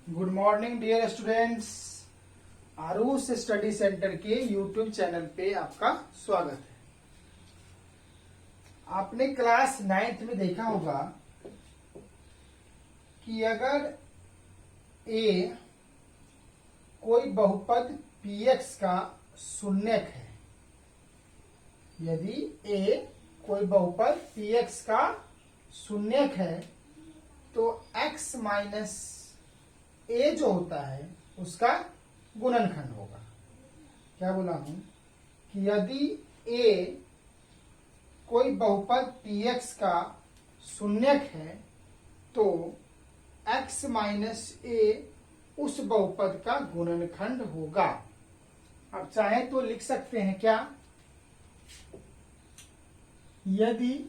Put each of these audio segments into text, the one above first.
Good morning dear students. आरूस study centre के YouTube channel पे आपका स्वागत है। आपने क्लास 9th में देखा होगा कि अगर a कोई बहुपद px का शून्यक है, यदि a कोई बहुपद px का शून्यक है तो x माइनस a जो होता है उसका गुणनखंड होगा। क्या बोला हूं कि यदि a कोई बहुपद px का शून्यक है तो x माइनस a उस बहुपद का गुणनखंड होगा। अब चाहे तो लिख सकते हैं क्या, यदि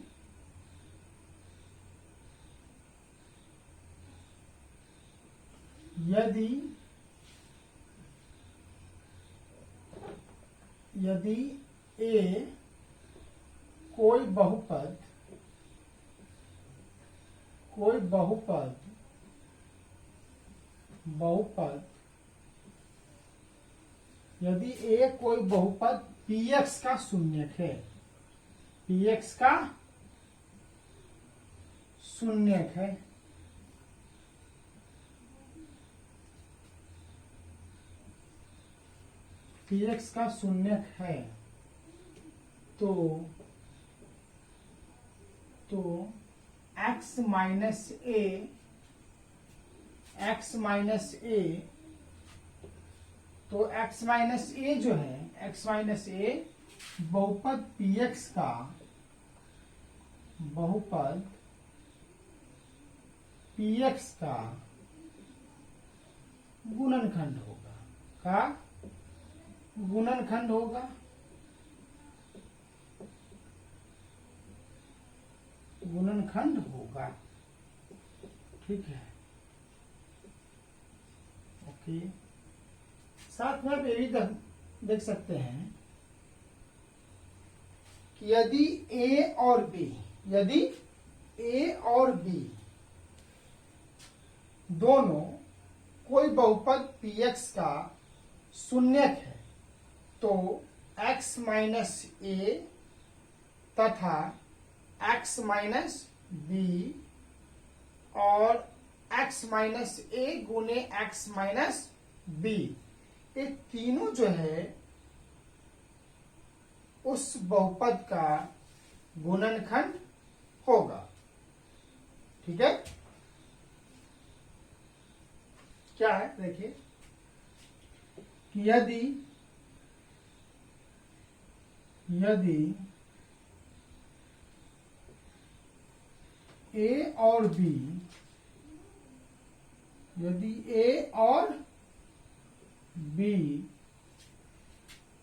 a कोई बहुपद यदि a कोई बहुपद px का शून्यक है, px का शून्यक है, px का शून्यक है तो x माइनस a जो है, x माइनस a बहुपद px का गुणनखंड होगा। का गुणनखंड होगा। ठीक है, ओके। साथ में आप ये भी देख सकते हैं कि यदि a और b दोनों कोई बहुपद px का शून्यक है तो x माइनस a तथा x माइनस b और x माइनस a गुने x माइनस b, ये तीनों जो है उस बहुपद का गुणनखंड होगा। ठीक है, क्या है देखिए कि यदि a और b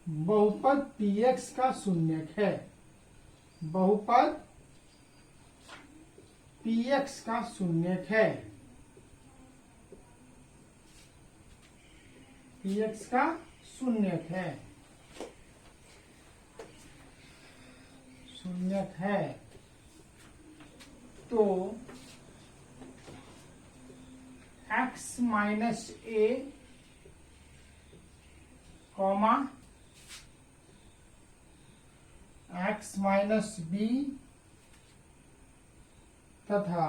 बहुपद px का शून्यक है, बहुपद px का शून्यक है, px का शून्यक है तो x minus a comma x minus b तथा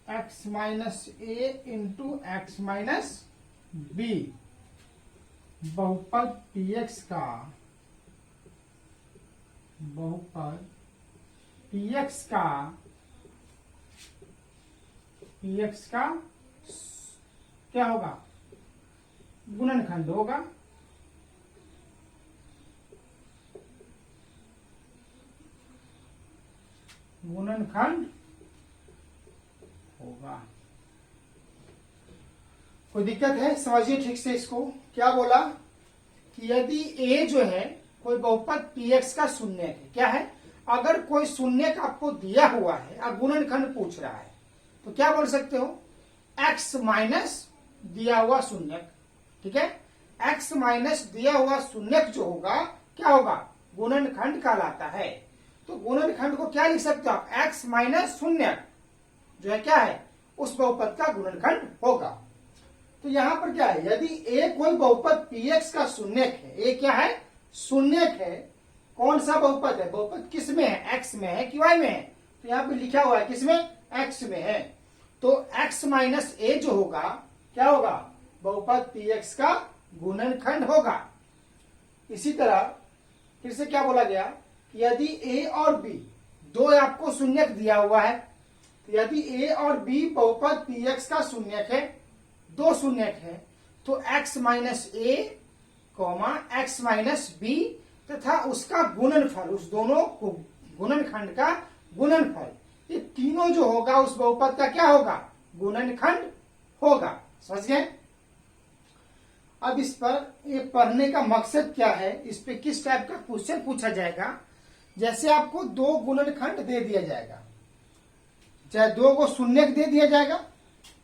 x minus a into x minus b बहुपद px का क्या होगा, गुणनखंड होगा। कोई दिक्कत है, समझिए ठीक से इसको। क्या बोला कि यदि a जो है कोई बहुपद px का शून्यक है, क्या है, अगर कोई शून्यक आपको दिया हुआ है और गुणनखंड पूछ रहा है तो क्या बोल सकते हो, x माइनस दिया हुआ शून्यक। ठीक है, x माइनस दिया हुआ शून्यक जो होगा क्या होगा, गुणनखंड कहलाता है। तो गुणनखंड को क्या लिख सकते हो आप, x माइनस शून्यक। जो है क्या है, उस बहुपद का गुणनखंड होगा। तो यहां पर क्या है, यदि ए कोई बहुपद px का शून्यक है, ए क्या है, शून्यक है, कौन सा बहुपद है, बहुपद किस में है, x में है कि y में है, तो यहां पे लिखा हुआ है किसमें, x में है, तो x माइनस ए जो होगा क्या होगा, बहुपद px का गुणनखंड होगा। इसी तरह फिर से क्या बोला गया, यदि a और b दो आपको शून्यक दिया हुआ है, तो यदि a और b बहुपद px का शून्यक है, दो शून्यक है, तो x माइनस ए कॉमा x माइनस बी तथा उसका गुणनफल, उस दोनों को गुणनखंड का गुणनफल, ये तीनों जो होगा उस बहुपद का क्या होगा, गुणनखंड होगा। समझ गए। अब इस पर ये पढ़ने का मकसद क्या है, इस पे किस टाइप का क्वेश्चन पूछा जाएगा, जैसे आपको दो गुणनखंड दे दिया जाएगा, चाहे दो को शून्यक दे दिया जाएगा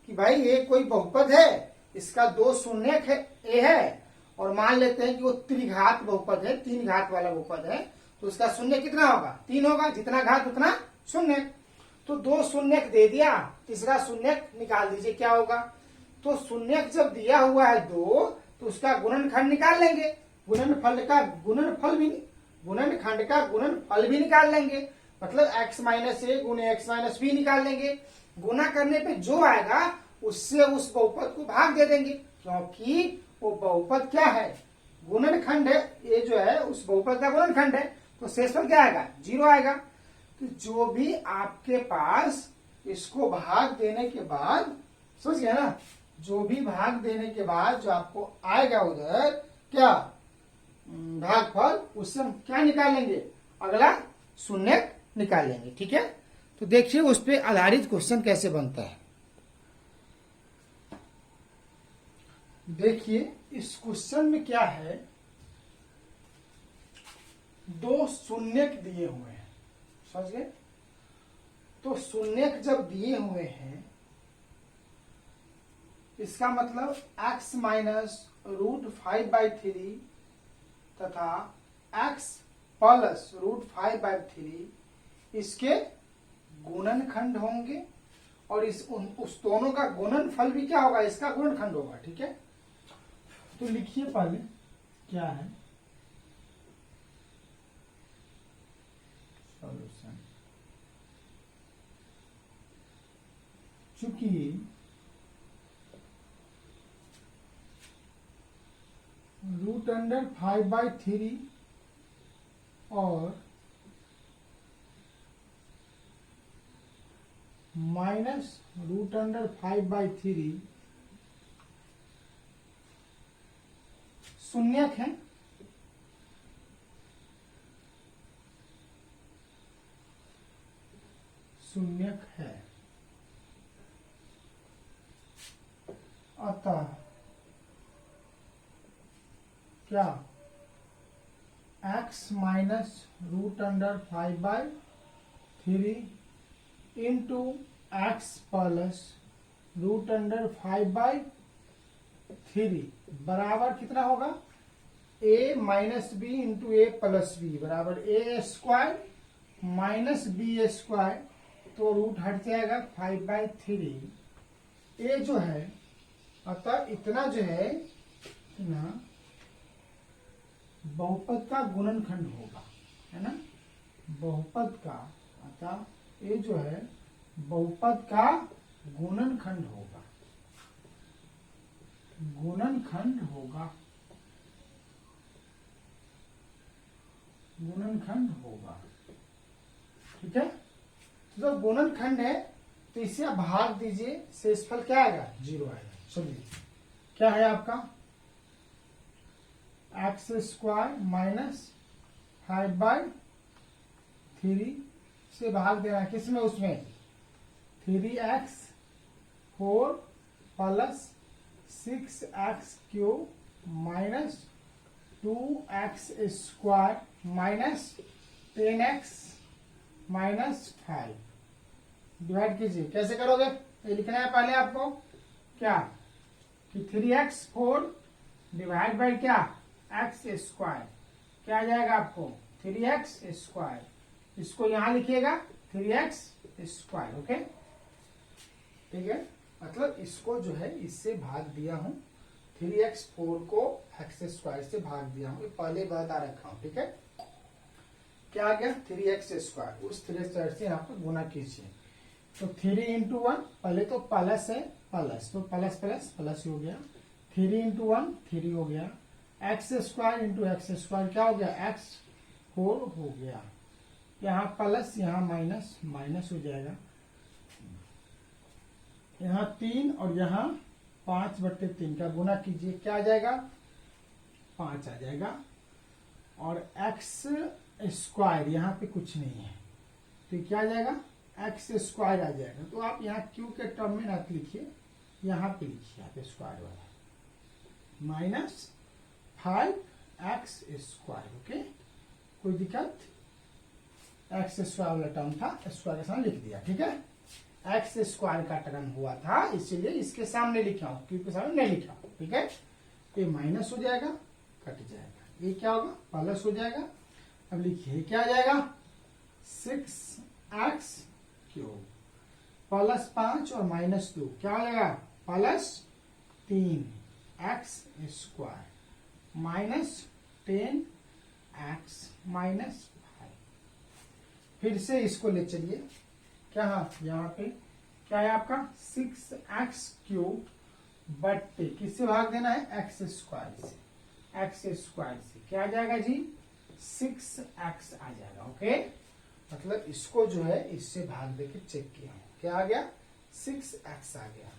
कि भाई ये कोई बहुपद है, इसका दो शून्यक है ए है, और मान लेते हैं कि वो त्रिघात बहुपद है, तीन घात वाला बहुपद है, तो उसका शून्य कितना होगा, तीन होगा, जितना घात उतना शून्य। तो दो शून्यक दे दिया, तीसरा शून्यक निकाल दीजिए क्या होगा, तो शून्यक जब दिया हुआ है दो, तो उसका गुणनखंड निकाल लेंगे, गुणनफल का गुणनफल भी, गुणनखंड का गुणनफल भी निकाल लेंगे, मतलब x माइनस ए गुणे x माइनस बी निकाल लेंगे। गुना करने पे जो आएगा उससे उस बहुपद को भाग दे देंगे, क्योंकि वो बहुपद क्या है, गुणनखंड है, ये जो है उस बहुपद का गुणनखंड है, तो शेषफल क्या आएगा, 0 आएगा। तो जो भी आपके पास इसको भाग देने के बाद, समझ गया ना, जो भी भाग देने के बाद जो आपको आएगा उधर क्या भागफल, उससे हम क्या निकालेंगे, अगला शून्यक निकाल लेंगे। ठीक है, तो देखिए उस पर आधारित क्वेश्चन कैसे बनता है। देखिए इस क्वेश्चन में क्या है, दो शून्यक दिए हुए हैं, समझ गए। तो शून्यक जब दिए हुए हैं, इसका मतलब x माइनस √5/3 तथा x प्लस √5/3 इसके गुणनखंड होंगे, और उस दोनों का गुणनफल भी क्या होगा, इसका गुणनखंड होगा। ठीक है, तो लिखिए पहले क्या है सॉल्यूशन। चूंकि √5/3 और माइनस √5/3 शून्यक है, शून्यक है, अतः क्या x minus √5/3 into x plus √5/3 बराबर कितना होगा, a minus b into a plus b बराबर a square minus b square, तो रूट हट जाएगा 5/3 ए जो है, अतः इतना जो है इतना बहुपद का गुणनखंड होगा, है ना, बहुपद का, अतः ये जो है बहुपद का गुणनखंड होगा, गुणनखंड होगा, गुणनखंड होगा। ठीक है, तो जब गुणनखंड है तो इसे आप भाग दीजिए, शेषफल क्या आएगा, 0 आएगा। चलिए क्या है आपका x² माइनस 5/3 से भाग देना किसमें, उसमें 3x4 plus 6x³ minus 2x² minus 10x minus 5 divide कीजिए। कैसे करोगे, ये लिखना है पहले आपको क्या कि 3x4 डिवाइड बाई क्या x², क्या आ जाएगा आपको 3x², इसको यहां लिखिएगा 3x²। ओके, ठीक है, मतलब इसको जो है इससे भाग दिया हूं, 3x4 को x स्क्वायर से भाग दिया हूं, पहले बता रखा हूं। ठीक है, क्या आ गया 3x स्क्वायर, उस 3 स्क्वायर से यहाँ पर गुना कीजिए। तो 3 इंटू 1, पहले तो प्लस है, प्लस तो प्लस प्लस प्लस हो गया, 3 इंटू 1 3 हो गया, x square into x square क्या हो गया x4 हो गया, यहाँ प्लस यहाँ माइनस माइनस हो जाएगा, यहाँ 3 और यहाँ 5/3 का गुना कीजिए, क्या आ जाएगा 5 आ जाएगा, और एक्स स्क्वायर यहाँ पे कुछ नहीं है तो क्या आ जाएगा एक्स स्क्वायर आ जाएगा। तो आप यहाँ क्यू के टर्म में ना लिखिए, यहाँ पे लिखिए आप स्क्वायर वाला, -5x स्क्वायर। ओके, कोई दिक्कत, एक्स स्क्वायर वाला टर्म था, स्क्वायर के सामने लिख दिया। ठीक है, एक्स स्क्वायर का टर्म हुआ था इसीलिए इसके सामने लिखा हूं, क्यू के सामने नहीं लिखा हूं। ठीक है, तो ये माइनस हो जाएगा, कट जाएगा, ये क्या होगा प्लस हो जाएगा। अब लिखिए क्या आ जाएगा 6x क्यूब प्लस 5 और -2 क्या हो जाएगा +3x स्क्वायर -10x -5। फिर से इसको ले चलिए, क्या यहाँ पे क्या है आपका 6x क्यूब बट्टे किससे भाग देना है x स्क्वायर से, x स्क्वायर से क्या आ जाएगा जी 6x आ जाएगा। ओके, मतलब इसको जो है इससे भाग देके चेक किया, क्या आ गया 6x आ गया।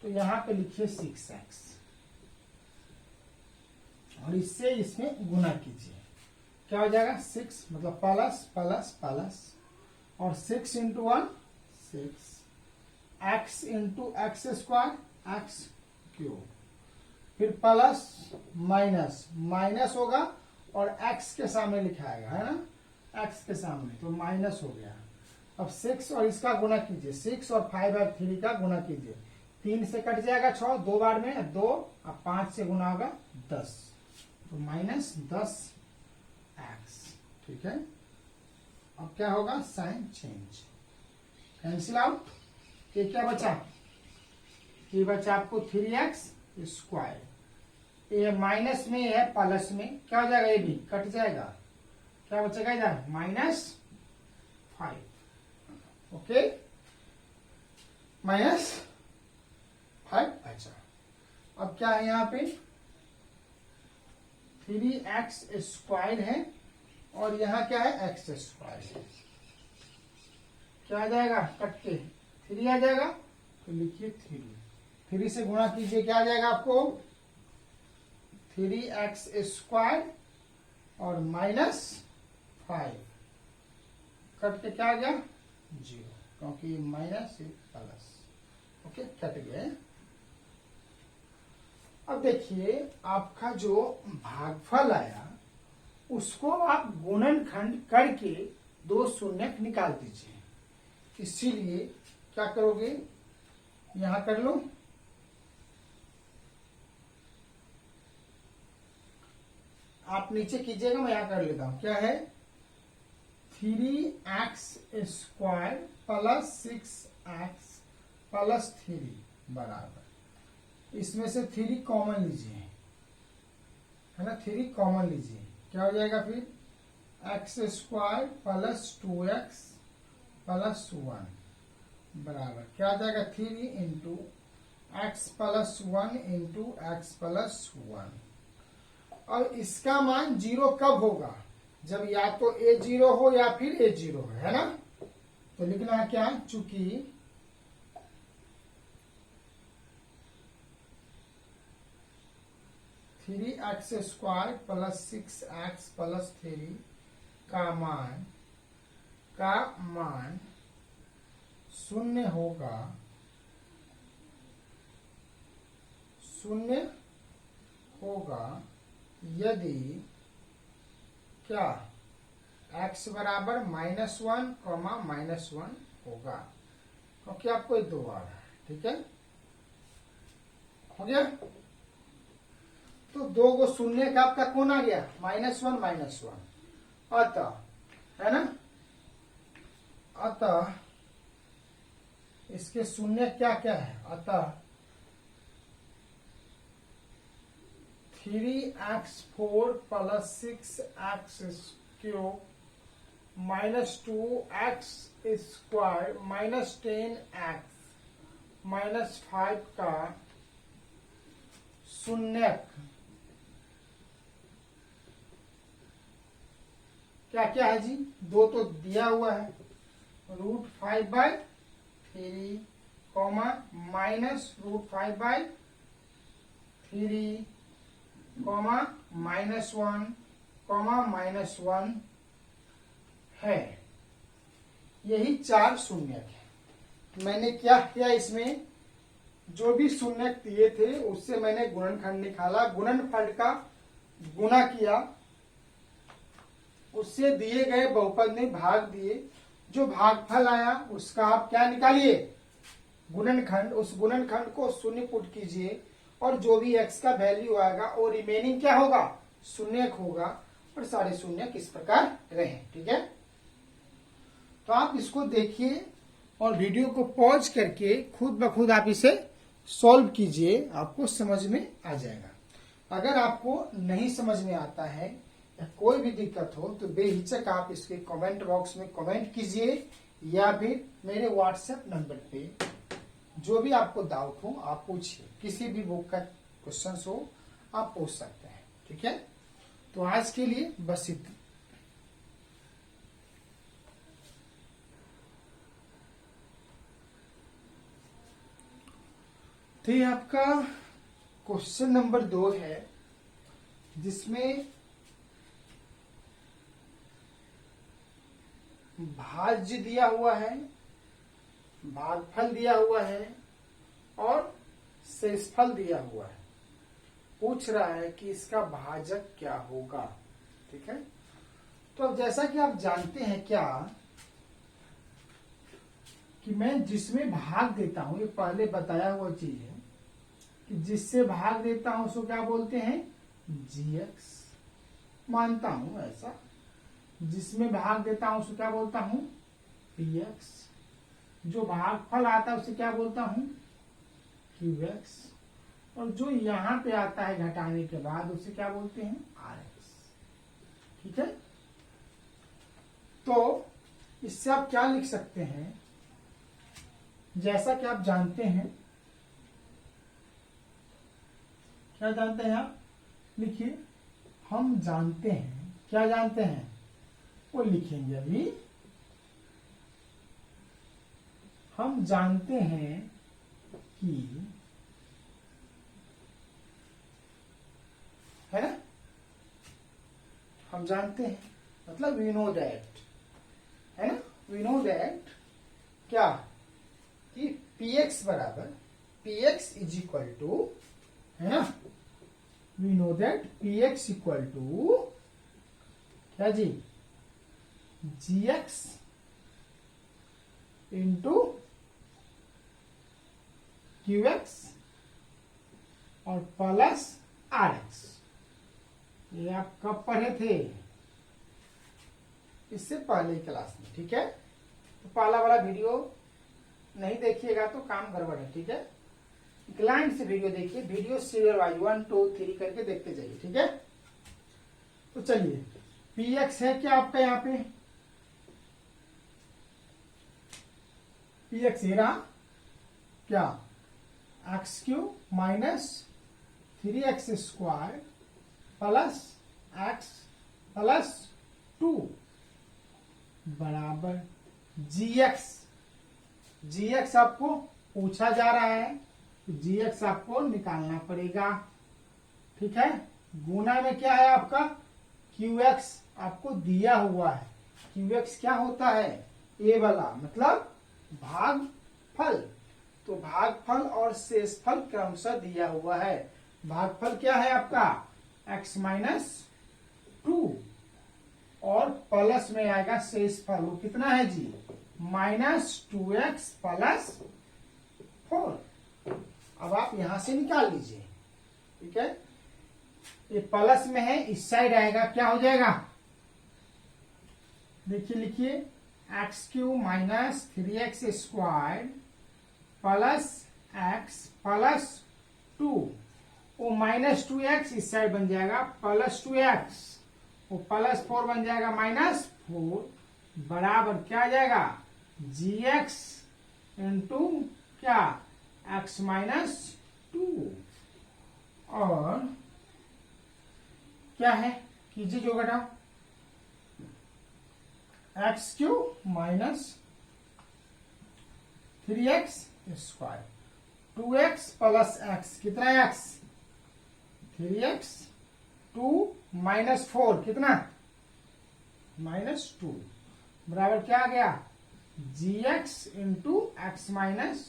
तो यहाँ पे लिखिए 6x और इससे इसमें गुना कीजिए, क्या हो जाएगा 6 मतलब प्लस प्लस प्लस और 6 into 1 6, x into x square x cube, फिर प्लस माइनस माइनस होगा और x के सामने लिखाएगा है ना, x के सामने तो माइनस हो गया। अब 6 और इसका गुना कीजिए, 6 और 5/3 का गुना कीजिए, 3 से कट जाएगा 6, 2 बार में 2, अब 5 से गुना होगा 10, तो -10x। ठीक है, अब क्या होगा साइन चेंज, कैंसिल आउट, ये क्या बचा, ये बचा आपको 3x स्क्वायर, ये माइनस में है प्लस में क्या हो जाएगा, ये भी कट जाएगा, क्या बचेगा इधर -5। ओके, -5 बचा। अब क्या है यहाँ पे 3x स्क्वायर है और यहाँ क्या है x स्क्वायर है, क्या आ जाएगा कट के 3 आ जाएगा, तो लिखिए 3 से गुणा कीजिए, क्या आ जाएगा आपको 3x स्क्वायर और -5 कट के क्या आ गया 0, क्योंकि माइनस प्लस। ओके, कट गए। अब देखिए आपका जो भागफल आया उसको आप गुणनखंड करके 2 शून्य निकाल दीजिए, इसीलिए क्या करोगे यहां कर लो, आप नीचे कीजिएगा, मैं यहां कर लेता हूं, क्या है 3x square plus 6x plus 3 बराबर, इसमें से 3 कॉमन लीजिए है ना, 3 कॉमन लीजिए, क्या हो जाएगा फिर x square plus 2x plus 1 बराबर क्या आ जाएगा 3 into x plus 1 into x plus 1। और इसका मान 0 कब होगा, जब या तो a 0 हो या फिर a 0 है ना, तो लिखना है क्या, चूंकि three x square plus 6x plus 3 का मान 0 होगा, 0 होगा यदि क्या x बराबर -1, -1 होगा, क्योंकि आपको 2 आ रहा है। ठीक है, हो गया, तो 2 को शून्य का आपका कौन आ गया -1 अतः है ना, अतः इसके शून्य क्या क्या है, अतः 3x4 plus 6x³ minus 2x square minus 10x minus 5 का शून्यक क्या क्या है जी, दो तो दिया हुआ है, √5/3 कॉमा माइनस √5/3 कॉमा -1 कॉमा -1 है। यही 4 शून्यक है। मैंने क्या किया, इसमें जो भी शून्यक दिए थे उससे मैंने गुणनखंड निकाला, गुणनफल का गुणा किया, उससे दिए गए बहुपद में भाग दिए, जो भागफल आया उसका आप क्या निकालिए, गुणनखंड। उस गुणनखंड को शून्य पुट कीजिए और जो भी x का वैल्यू आएगा वो रिमेनिंग क्या होगा, शून्यक होगा, और सारे शून्यक इस प्रकार रहे। ठीक है, तो आप इसको देखिए और वीडियो को पॉज करके खुद ब खुद आप इसे सॉल्व कीजिए, आपको समझ में आ जाएगा। अगर आपको नहीं समझ में आता है या कोई भी दिक्कत हो तो बेहिचक आप इसके कमेंट बॉक्स में कमेंट कीजिए, या फिर मेरे व्हाट्सएप नंबर पे जो भी आपको डाउट हो आप पूछिए, किसी भी बुक का क्वेश्चन हो आप पूछ सकते हैं। ठीक है, तो आज के लिए बस इतना। तो ये आपका क्वेश्चन नंबर 2 है, जिसमें भाज्य दिया हुआ है, भागफल दिया हुआ है और शेषफल दिया हुआ है। पूछ रहा है कि इसका भाजक क्या होगा। ठीक है, तो अब जैसा कि आप जानते हैं क्या कि मैं जिसमें भाग देता हूं, ये पहले बताया हुआ चीज है कि जिससे भाग देता हूं उसको क्या बोलते हैं, gx। मानता हूं ऐसा, जिसमें भाग देता हूं उसको क्या बोलता हूं, px। जो भागफल आता है उसे क्या बोलता हूं, qx। और जो यहां पे आता है घटाने के बाद उसे क्या बोलते हैं, rx। ठीक है, तो इससे आप क्या लिख सकते हैं, जैसा कि आप जानते हैं, क्या जानते हैं आप, लिखिए, हम जानते हैं, क्या जानते हैं वो लिखेंगे अभी। हम जानते हैं कि, है ना, हम जानते हैं मतलब वी नो दैट, है ना, वी नो दैट क्या कि px बराबर, px इज इक्वल टू, है ना, we know that px equal to क्या जी, gx इंटू qx और प्लस rx। ये आप कब पढ़े थे, इससे पहले क्लास में। ठीक है, तो पहला वाला वीडियो नहीं देखिएगा तो काम गड़बड़ है। ठीक है, ग्लैंड से वीडियो देखिए, वीडियो सीरियल वाइज 1 2 3 करके देखते जाइए। ठीक है, तो चलिए, px है क्या आपका, यहाँ पे px ये रहा क्या, x³ minus 3x² plus x plus 2 बराबर gx। gx आपको पूछा जा रहा है तो gx आपको निकालना पड़ेगा। ठीक है, गुना में क्या है आपका, qx आपको दिया हुआ है। qx क्या होता है, ए वाला, मतलब भागफल। तो भागफल और शेषफल क्रमशः दिया हुआ है। भागफल क्या है आपका, x माइनस 2 और प्लस में आएगा शेषफल, वो कितना है जी, -2x प्लस 4। अब आप यहां से निकाल लीजिए। ठीक है, ये प्लस में है, इस साइड आएगा, क्या हो जाएगा, देखिए लिखिए, x³ minus 3x² plus x plus 2, वो माइनस 2x इस साइड बन जाएगा प्लस 2x, वो प्लस 4 बन जाएगा माइनस 4, बराबर क्या आ जाएगा gx इंटू क्या x माइनस 2। और क्या है कीजिए जो घटाओ, x cube minus 3x square, 2x plus x कितना x 3x, 2 माइनस 4 कितना माइनस 2, बराबर क्या आ गया gx इंटू एक्स माइनस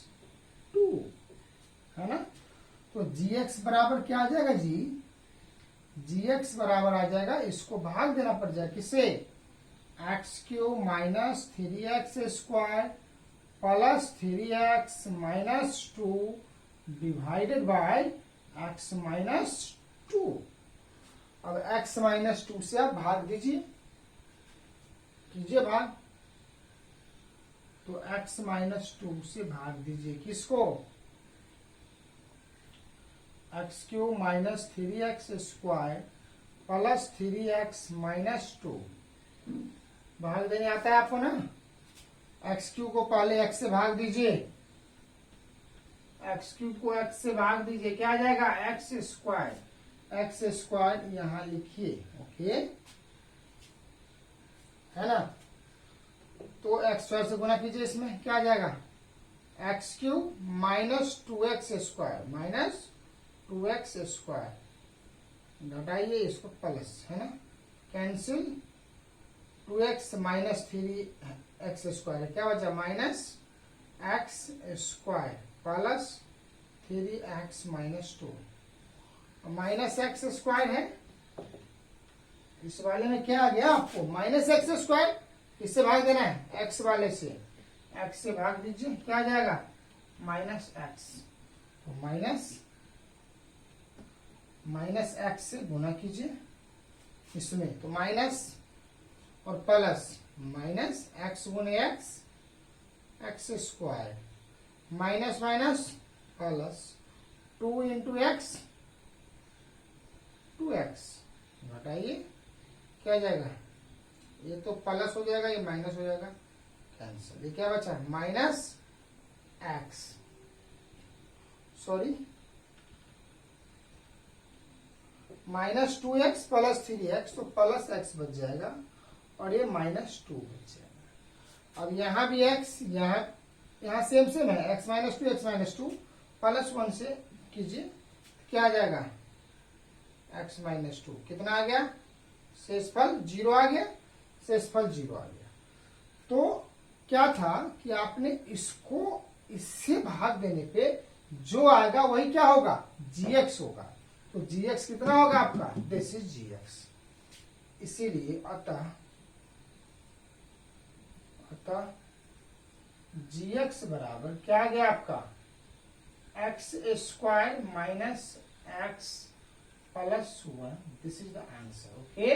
2, है ना। तो gx बराबर क्या आ जाएगा जी, gx बराबर आ जाएगा, इसको भाग देना पड़ जाएगा किससे, x cube minus 3x square plus 3x minus 2 divided by x minus 2। अब x माइनस 2 से आप भाग दीजिए, कीजिए भाग, तो x माइनस 2 से भाग दीजिए किसको, x cube minus 3x square plus 3x minus 2, भाग देने आता है आपको ना, एक्स क्यूब को पहले x से भाग दीजिए, एक्स क्यूब को x से भाग दीजिए, क्या आ जाएगा एक्स स्क्वायर यहां लिखिए, ओके है ना। तो एक्स स्क्वायर से गुना कीजिए, इसमें क्या आ जाएगा x cube minus 2x square, घटाइए इसको प्लस, है ना, cancel 2x minus 3x square, क्या बचा minus x square plus 3x minus 2, minus x square है, इस वाले में क्या आ गया आपको माइनस एक्स स्क्वायर, किससे भाग देना है x वाले से, x से भाग दीजिए, क्या आ जाएगा माइनस एक्स, तो माइनस एक्स से गुना कीजिए इसमें, तो माइनस और प्लस माइनस एक्स गुने x square minus minus plus 2 into x 2x, घटाइए क्या आ जाएगा, ये तो प्लस हो जाएगा, ये माइनस हो जाएगा, कैंसिल, ये क्या बचा minus x, sorry minus 2x plus 3x, तो प्लस x बच जाएगा और ये माइनस 2 बच जाएगा। अब यहां भी x, यहाँ सेम है, x माइनस 2 प्लस 1 से कीजिए, क्या आ जाएगा x माइनस 2, कितना आ गया शेषफल 0 आ गया, शेषफल 0 आ गया। तो क्या था कि आपने इसको इससे भाग देने पे जो आएगा वही क्या होगा gx होगा, तो gx कितना होगा आपका, दिस इज gx, इसीलिए अतः gx बराबर क्या आ गया आपका x square minus x plus 1, this is the answer, okay,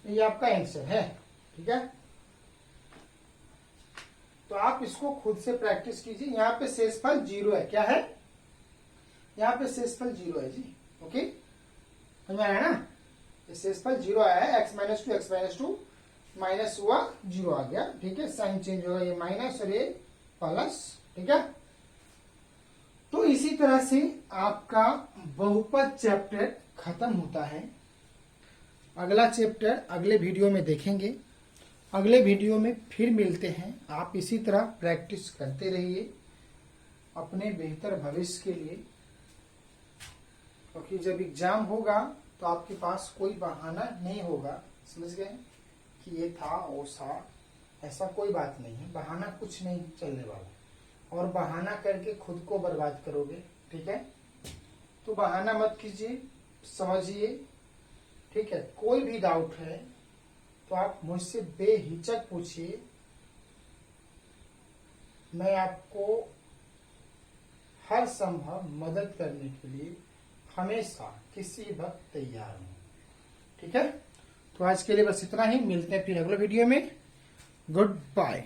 ये आपका आंसर है, ठीक है। तो आप इसको खुद से प्रैक्टिस कीजिए, यहाँ पे शेषफल 0 है, क्या है यहाँ पे शेषफल 0 है जी, ओके, समझ में आया ना, ये शेषफल 0 आया है, x माइनस 2 माइनस हुआ 0 आ गया, ठीक है, साइन चेंज होगा, ये माइनस और ये प्लस, ठीक है। तो इसी तरह से आपका बहुपद चैप्टर खत्म होता है। अगला चैप्टर अगले वीडियो में देखेंगे, अगले वीडियो में फिर मिलते हैं। आप इसी तरह प्रैक्टिस करते रहिए अपने बेहतर भविष्य के लिए, क्योंकि जब एग्जाम होगा तो आपके पास कोई बहाना नहीं होगा, समझ गए, कि ये था वो था, ऐसा कोई बात नहीं है, बहाना कुछ नहीं चलने वाला, और बहाना करके खुद को बर्बाद करोगे, ठीक है। तो बहाना मत कीजिए, समझिए, ठीक है। कोई भी डाउट है तो आप मुझसे बेहिचक पूछिए, मैं आपको हर संभव मदद करने के लिए हमेशा किसी वक्त तैयार हूं, ठीक है। तो आज के लिए बस इतना ही, मिलते हैं फिर अगले वीडियो में, गुड बाय।